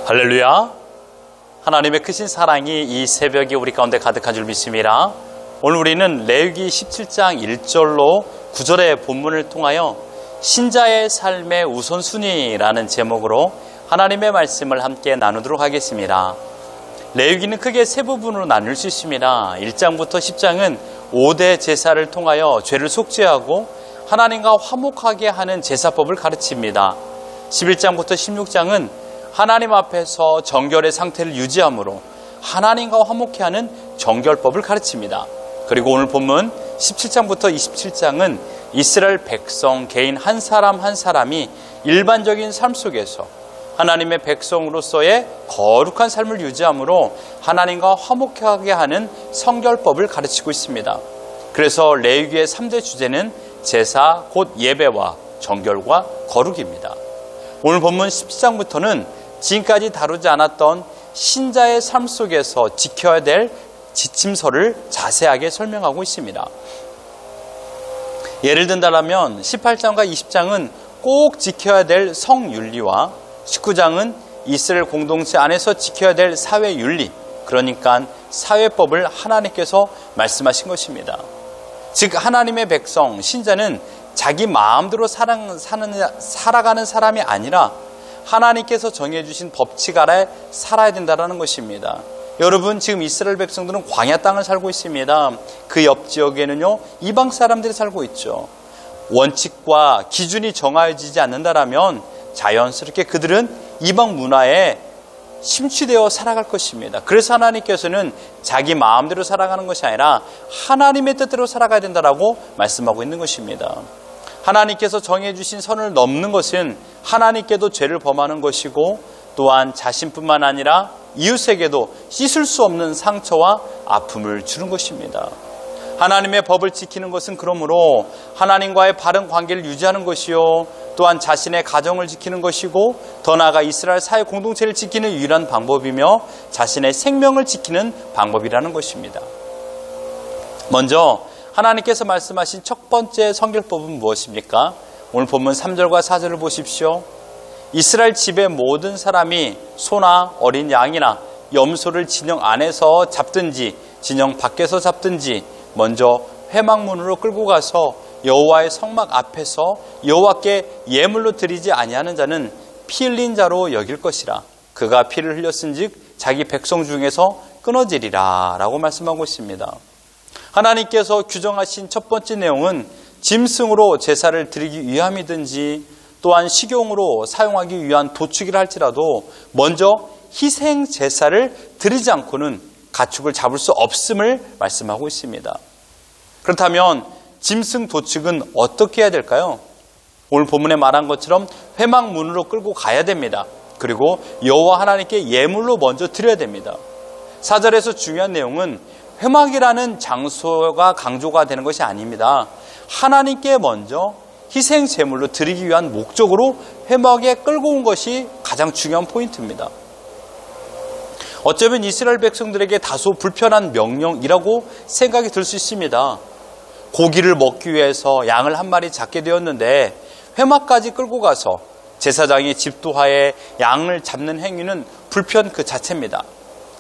할렐루야. 하나님의 크신 사랑이 이 새벽에 우리 가운데 가득한 줄 믿습니다. 오늘 우리는 레위기 17장 1절로 9절의 본문을 통하여 신자의 삶의 우선순위라는 제목으로 하나님의 말씀을 함께 나누도록 하겠습니다. 레위기는 크게 세 부분으로 나눌 수 있습니다. 1장부터 10장은 5대 제사를 통하여 죄를 속죄하고 하나님과 화목하게 하는 제사법을 가르칩니다. 11장부터 16장은 하나님 앞에서 정결의 상태를 유지함으로 하나님과 화목해 하는 정결법을 가르칩니다. 그리고 오늘 본문 17장부터 27장은 이스라엘 백성 개인 한 사람 한 사람이 일반적인 삶 속에서 하나님의 백성으로서의 거룩한 삶을 유지함으로 하나님과 화목하게 하는 성결법을 가르치고 있습니다. 그래서 레위기의 3대 주제는 제사, 곧 예배와 정결과 거룩입니다. 오늘 본문 17장부터는 지금까지 다루지 않았던 신자의 삶 속에서 지켜야 될 지침서를 자세하게 설명하고 있습니다. 예를 든다면 18장과 20장은 꼭 지켜야 될 성윤리와 19장은 이스라엘 공동체 안에서 지켜야 될 사회윤리, 그러니까 사회법을 하나님께서 말씀하신 것입니다. 즉 하나님의 백성, 신자는 자기 마음대로 살아가는 사람이 아니라 하나님께서 정해주신 법칙 아래 살아야 된다는 것입니다. 여러분, 지금 이스라엘 백성들은 광야 땅을 살고 있습니다. 그 옆 지역에는요, 이방 사람들이 살고 있죠. 원칙과 기준이 정해지지 않는다라면 자연스럽게 그들은 이방 문화에 심취되어 살아갈 것입니다. 그래서 하나님께서는 자기 마음대로 살아가는 것이 아니라 하나님의 뜻대로 살아가야 된다라고 말씀하고 있는 것입니다. 하나님께서 정해주신 선을 넘는 것은 하나님께도 죄를 범하는 것이고 또한 자신뿐만 아니라 이웃에게도 씻을 수 없는 상처와 아픔을 주는 것입니다. 하나님의 법을 지키는 것은 그러므로 하나님과의 바른 관계를 유지하는 것이요, 또한 자신의 가정을 지키는 것이고 더 나아가 이스라엘 사회 공동체를 지키는 유일한 방법이며 자신의 생명을 지키는 방법이라는 것입니다. 먼저 하나님께서 말씀하신 첫 번째 성결법은 무엇입니까? 오늘 본문 3절과 4절을 보십시오. 이스라엘 집의 모든 사람이 소나 어린 양이나 염소를 진영 안에서 잡든지 진영 밖에서 잡든지 먼저 회막문으로 끌고 가서 여호와의 성막 앞에서 여호와께 예물로 드리지 아니하는 자는 피 흘린 자로 여길 것이라. 그가 피를 흘렸은즉 자기 백성 중에서 끊어지리라 라고 말씀하고 있습니다. 하나님께서 규정하신 첫 번째 내용은 짐승으로 제사를 드리기 위함이든지 또한 식용으로 사용하기 위한 도축이라 할지라도 먼저 희생 제사를 드리지 않고는 가축을 잡을 수 없음을 말씀하고 있습니다. 그렇다면 짐승 도축은 어떻게 해야 될까요? 오늘 본문에 말한 것처럼 회막문으로 끌고 가야 됩니다. 그리고 여호와 하나님께 예물로 먼저 드려야 됩니다. 4절에서 중요한 내용은 회막이라는 장소가 강조가 되는 것이 아닙니다. 하나님께 먼저 희생 제물로 드리기 위한 목적으로 회막에 끌고 온 것이 가장 중요한 포인트입니다. 어쩌면 이스라엘 백성들에게 다소 불편한 명령이라고 생각이 들 수 있습니다. 고기를 먹기 위해서 양을 한 마리 잡게 되었는데 회막까지 끌고 가서 제사장이 집도하에 양을 잡는 행위는 불편 그 자체입니다.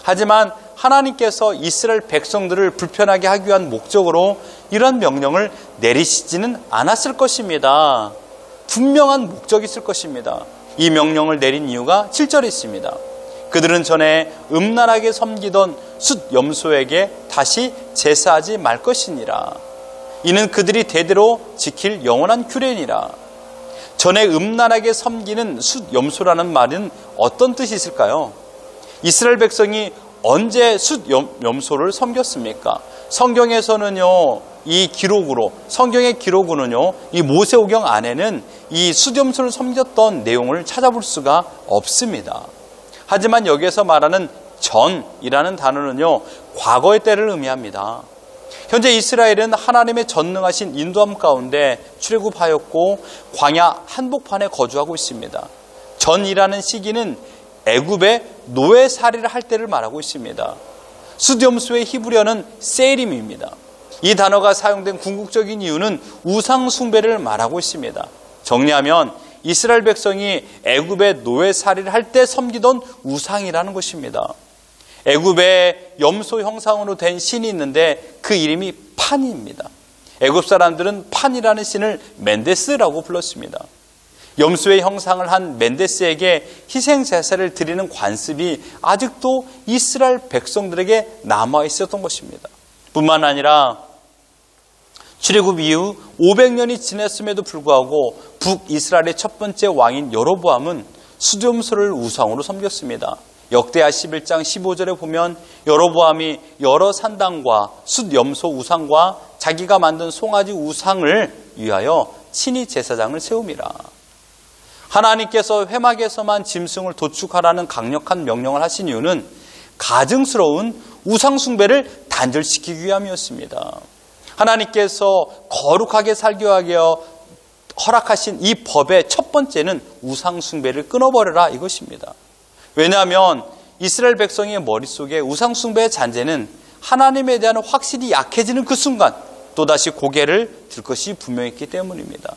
하지만 하나님께서 이스라엘 백성들을 불편하게 하기 위한 목적으로 이런 명령을 내리시지는 않았을 것입니다. 분명한 목적이 있을 것입니다. 이 명령을 내린 이유가 7절에 있습니다. 그들은 전에 음란하게 섬기던 숫 염소에게 다시 제사하지 말 것이니라. 이는 그들이 대대로 지킬 영원한 규례니라. 전에 음란하게 섬기는 숫 염소라는 말은 어떤 뜻이 있을까요? 이스라엘 백성이 언제 숫 염소를 섬겼습니까? 성경에서는요, 이 기록으로, 성경의 기록으로는요, 이 모세오경 안에는 이 숫 염소를 섬겼던 내용을 찾아볼 수가 없습니다. 하지만 여기에서 말하는 전이라는 단어는요, 과거의 때를 의미합니다. 현재 이스라엘은 하나님의 전능하신 인도함 가운데 출애굽하였고 광야 한복판에 거주하고 있습니다. 전이라는 시기는 애굽의 노예살이를 할 때를 말하고 있습니다. 숫염소의 히브리어는 세림입니다. 이 단어가 사용된 궁극적인 이유는 우상 숭배를 말하고 있습니다. 정리하면 이스라엘 백성이 애굽의 노예살이를 할 때 섬기던 우상이라는 것입니다. 애굽에 염소 형상으로 된 신이 있는데 그 이름이 판입니다. 애굽 사람들은 판이라는 신을 멘데스라고 불렀습니다. 염소의 형상을 한 멘데스에게 희생 제사를 드리는 관습이 아직도 이스라엘 백성들에게 남아 있었던 것입니다. 뿐만 아니라 출애굽 이후 500년이 지났음에도 불구하고 북이스라엘의 첫 번째 왕인 여로보암은 숫염소를 우상으로 섬겼습니다. 역대하 11장 15절에 보면 여로보암이 여러 산당과 숫염소 우상과 자기가 만든 송아지 우상을 위하여 친히 제사장을 세웁니다. 하나님께서 회막에서만 짐승을 도축하라는 강력한 명령을 하신 이유는 가증스러운 우상 숭배를 단절시키기 위함이었습니다. 하나님께서 거룩하게 살기 위하여 허락하신 이 법의 첫 번째는 우상 숭배를 끊어버려라 이것입니다. 왜냐하면 이스라엘 백성의 머릿속에 우상 숭배의 잔재는 하나님에 대한 확실히 약해지는 그 순간 또다시 고개를 들 것이 분명했기 때문입니다.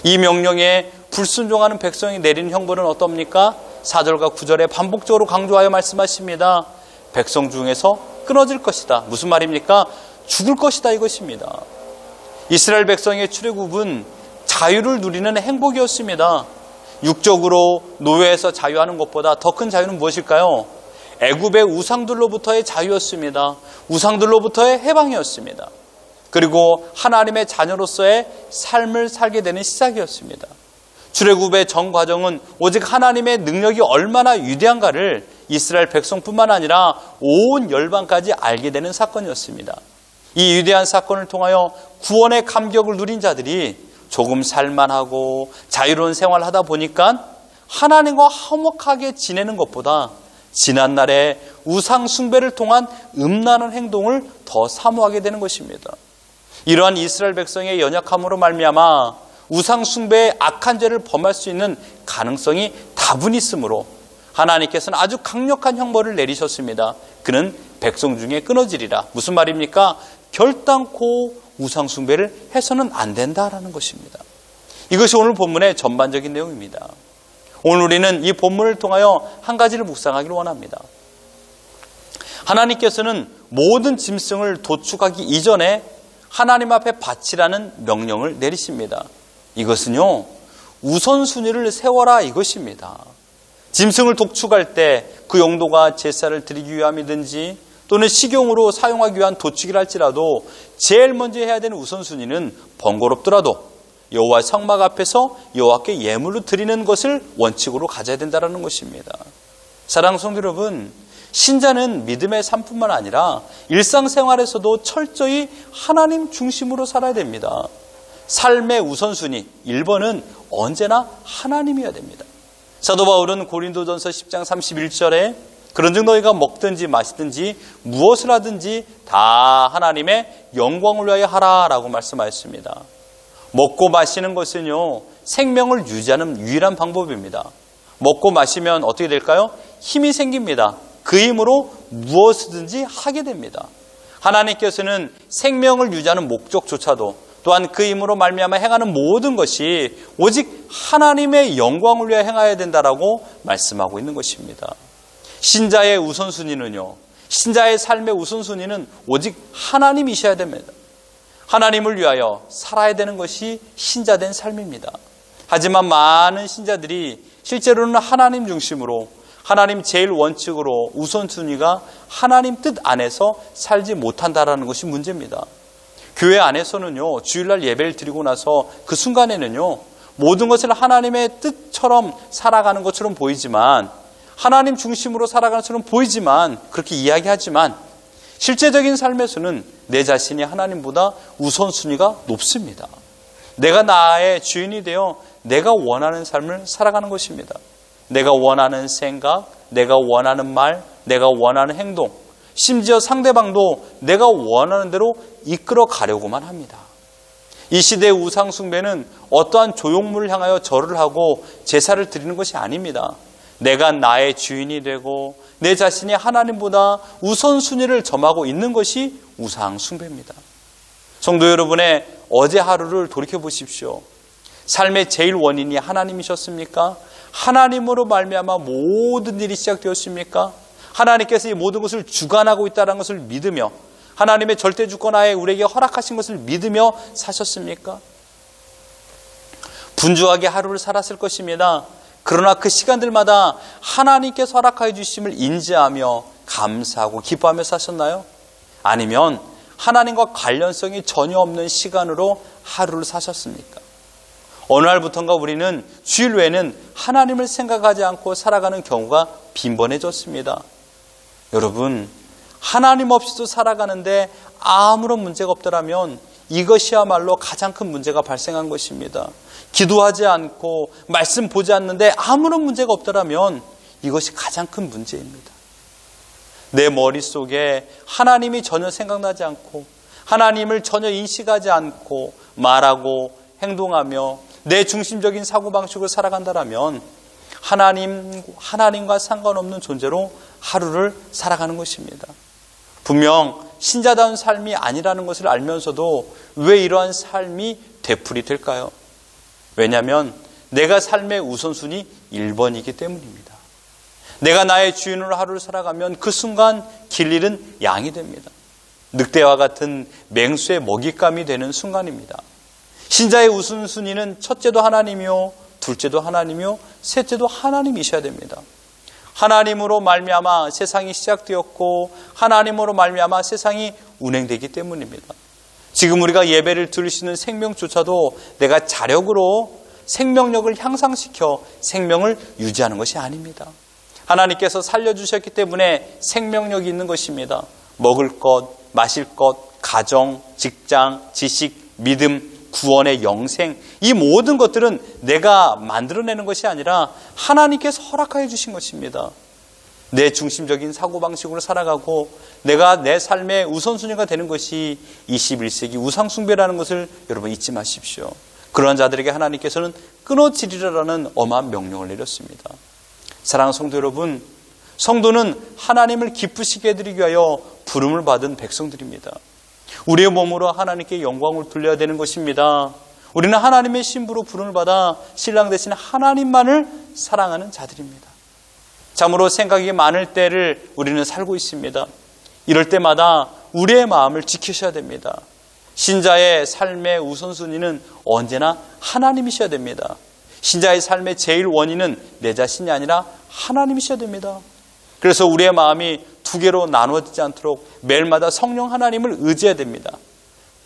이 명령에 불순종하는 백성이 내리는 형벌은 어떻습니까? 4절과 9절에 반복적으로 강조하여 말씀하십니다. 백성 중에서 끊어질 것이다. 무슨 말입니까? 죽을 것이다 이것입니다. 이스라엘 백성의 출애굽은 자유를 누리는 행복이었습니다. 육적으로 노예에서 자유하는 것보다 더 큰 자유는 무엇일까요? 애굽의 우상들로부터의 자유였습니다. 우상들로부터의 해방이었습니다. 그리고 하나님의 자녀로서의 삶을 살게 되는 시작이었습니다. 출애굽의 전 과정은 오직 하나님의 능력이 얼마나 위대한가를 이스라엘 백성뿐만 아니라 온 열방까지 알게 되는 사건이었습니다. 이 위대한 사건을 통하여 구원의 감격을 누린 자들이 조금 살만하고 자유로운 생활을 하다 보니까 하나님과 화목하게 지내는 것보다 지난날의 우상 숭배를 통한 음란한 행동을 더 사모하게 되는 것입니다. 이러한 이스라엘 백성의 연약함으로 말미암아 우상 숭배의 악한 죄를 범할 수 있는 가능성이 다분히 있으므로 하나님께서는 아주 강력한 형벌을 내리셨습니다. 그는 백성 중에 끊어지리라. 무슨 말입니까? 결단코 우상 숭배를 해서는 안 된다라는 것입니다. 이것이 오늘 본문의 전반적인 내용입니다. 오늘 우리는 이 본문을 통하여 한 가지를 묵상하기를 원합니다. 하나님께서는 모든 짐승을 도축하기 이전에 하나님 앞에 바치라는 명령을 내리십니다. 이것은요, 우선순위를 세워라 이것입니다. 짐승을 도축할 때 그 용도가 제사를 드리기 위함이든지 또는 식용으로 사용하기 위한 도축이라 할지라도 제일 먼저 해야 되는 우선순위는 번거롭더라도 여호와의 성막 앞에서 여호와께 예물로 드리는 것을 원칙으로 가져야 된다는 것입니다. 사랑하는 성도 여러분, 신자는 믿음의 삶뿐만 아니라 일상생활에서도 철저히 하나님 중심으로 살아야 됩니다. 삶의 우선순위 1번은 언제나 하나님이어야 됩니다. 사도 바울은 고린도전서 10장 31절에 그런즉 너희가 먹든지 마시든지 무엇을 하든지 다 하나님의 영광을 위하여 하라라고 말씀하였습니다. 먹고 마시는 것은요, 생명을 유지하는 유일한 방법입니다. 먹고 마시면 어떻게 될까요? 힘이 생깁니다. 그 힘으로 무엇이든지 하게 됩니다. 하나님께서는 생명을 유지하는 목적조차도 또한 그 힘으로 말미암아 행하는 모든 것이 오직 하나님의 영광을 위해 행해야 된다라고 말씀하고 있는 것입니다. 신자의 우선순위는요, 신자의 삶의 우선순위는 오직 하나님이셔야 됩니다. 하나님을 위하여 살아야 되는 것이 신자된 삶입니다. 하지만 많은 신자들이 실제로는 하나님 중심으로 하나님 제일 원칙으로 우선순위가 하나님 뜻 안에서 살지 못한다라는 것이 문제입니다. 교회 안에서는요, 주일날 예배를 드리고 나서 그 순간에는요, 모든 것을 하나님의 뜻처럼 살아가는 것처럼 보이지만, 하나님 중심으로 살아가는 것처럼 보이지만, 그렇게 이야기하지만 실제적인 삶에서는 내 자신이 하나님보다 우선순위가 높습니다. 내가 나의 주인이 되어 내가 원하는 삶을 살아가는 것입니다. 내가 원하는 생각, 내가 원하는 말, 내가 원하는 행동, 심지어 상대방도 내가 원하는 대로 이끌어 가려고만 합니다. 이 시대의 우상 숭배는 어떠한 조형물을 향하여 절을 하고 제사를 드리는 것이 아닙니다. 내가 나의 주인이 되고 내 자신이 하나님보다 우선순위를 점하고 있는 것이 우상 숭배입니다. 성도 여러분의 어제 하루를 돌이켜 보십시오. 삶의 제일 원인이 하나님이셨습니까? 하나님으로 말미암아 모든 일이 시작되었습니까? 하나님께서 이 모든 것을 주관하고 있다는 것을 믿으며 하나님의 절대 주권하에 우리에게 허락하신 것을 믿으며 사셨습니까? 분주하게 하루를 살았을 것입니다. 그러나 그 시간들마다 하나님께서 허락하여 주심을 인지하며 감사하고 기뻐하며 사셨나요? 아니면 하나님과 관련성이 전혀 없는 시간으로 하루를 사셨습니까? 어느 날부터인가 우리는 주일 외에는 하나님을 생각하지 않고 살아가는 경우가 빈번해졌습니다. 여러분, 하나님 없이도 살아가는데 아무런 문제가 없더라면 이것이야말로 가장 큰 문제가 발생한 것입니다. 기도하지 않고 말씀 보지 않는데 아무런 문제가 없더라면 이것이 가장 큰 문제입니다. 내 머릿속에 하나님이 전혀 생각나지 않고 하나님을 전혀 인식하지 않고 말하고 행동하며 내 중심적인 사고방식으로 살아간다면 하나님과 상관없는 존재로 하루를 살아가는 것입니다. 분명 신자다운 삶이 아니라는 것을 알면서도 왜 이러한 삶이 되풀이될까요? 왜냐하면 내가 삶의 우선순위 1번이기 때문입니다. 내가 나의 주인으로 하루를 살아가면 그 순간 길 잃은 양이 됩니다. 늑대와 같은 맹수의 먹잇감이 되는 순간입니다. 신자의 우선순위는 첫째도 하나님이요, 둘째도 하나님이요, 셋째도 하나님이셔야 됩니다. 하나님으로 말미암아 세상이 시작되었고 하나님으로 말미암아 세상이 운행되기 때문입니다. 지금 우리가 예배를 드릴 수 있는 생명조차도 내가 자력으로 생명력을 향상시켜 생명을 유지하는 것이 아닙니다. 하나님께서 살려주셨기 때문에 생명력이 있는 것입니다. 먹을 것, 마실 것, 가정, 직장, 지식, 믿음, 구원의 영생, 이 모든 것들은 내가 만들어내는 것이 아니라 하나님께서 허락하여 주신 것입니다. 내 중심적인 사고방식으로 살아가고 내가 내 삶의 우선순위가 되는 것이 21세기 우상숭배라는 것을 여러분 잊지 마십시오. 그러한 자들에게 하나님께서는 끊어지리라는 엄한 명령을 내렸습니다. 사랑하는 성도 여러분, 성도는 하나님을 기쁘시게 해드리기 위하여 부름을 받은 백성들입니다. 우리의 몸으로 하나님께 영광을 돌려야 되는 것입니다. 우리는 하나님의 신부로 부름을 받아 신랑 대신 하나님만을 사랑하는 자들입니다. 참으로 생각이 많을 때를 우리는 살고 있습니다. 이럴 때마다 우리의 마음을 지키셔야 됩니다. 신자의 삶의 우선순위는 언제나 하나님이셔야 됩니다. 신자의 삶의 제일 원인은 내 자신이 아니라 하나님이셔야 됩니다. 그래서 우리의 마음이 두 개로 나누어지지 않도록 매일마다 성령 하나님을 의지해야 됩니다.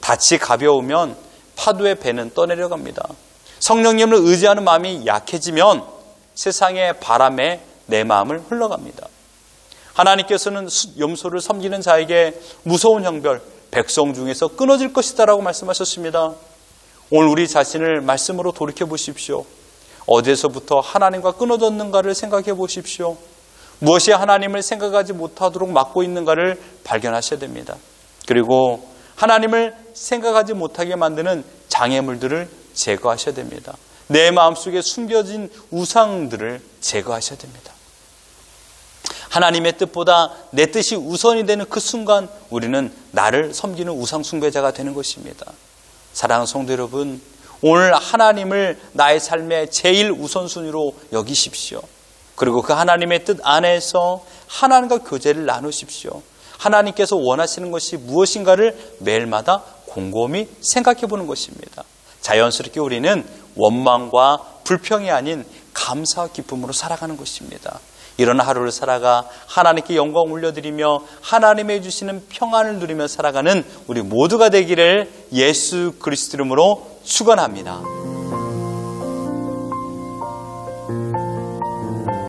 닻이 가벼우면 파도의 배는 떠내려갑니다. 성령님을 의지하는 마음이 약해지면 세상의 바람에 내 마음을 흘러갑니다. 하나님께서는 염소를 섬기는 자에게 무서운 형벌, 백성 중에서 끊어질 것이다 라고 말씀하셨습니다. 오늘 우리 자신을 말씀으로 돌이켜 보십시오. 어디에서부터 하나님과 끊어졌는가를 생각해 보십시오. 무엇이 하나님을 생각하지 못하도록 막고 있는가를 발견하셔야 됩니다. 그리고 하나님을 생각하지 못하게 만드는 장애물들을 제거하셔야 됩니다. 내 마음속에 숨겨진 우상들을 제거하셔야 됩니다. 하나님의 뜻보다 내 뜻이 우선이 되는 그 순간 우리는 나를 섬기는 우상 숭배자가 되는 것입니다. 사랑하는 성도 여러분, 오늘 하나님을 나의 삶의 제일 우선순위로 여기십시오. 그리고 그 하나님의 뜻 안에서 하나님과 교제를 나누십시오. 하나님께서 원하시는 것이 무엇인가를 매일마다 곰곰이 생각해 보는 것입니다. 자연스럽게 우리는 원망과 불평이 아닌 감사와 기쁨으로 살아가는 것입니다. 이런 하루를 살아가 하나님께 영광 올려드리며 하나님의 주시는 평안을 누리며 살아가는 우리 모두가 되기를 예수 그리스도 이름으로 축원합니다.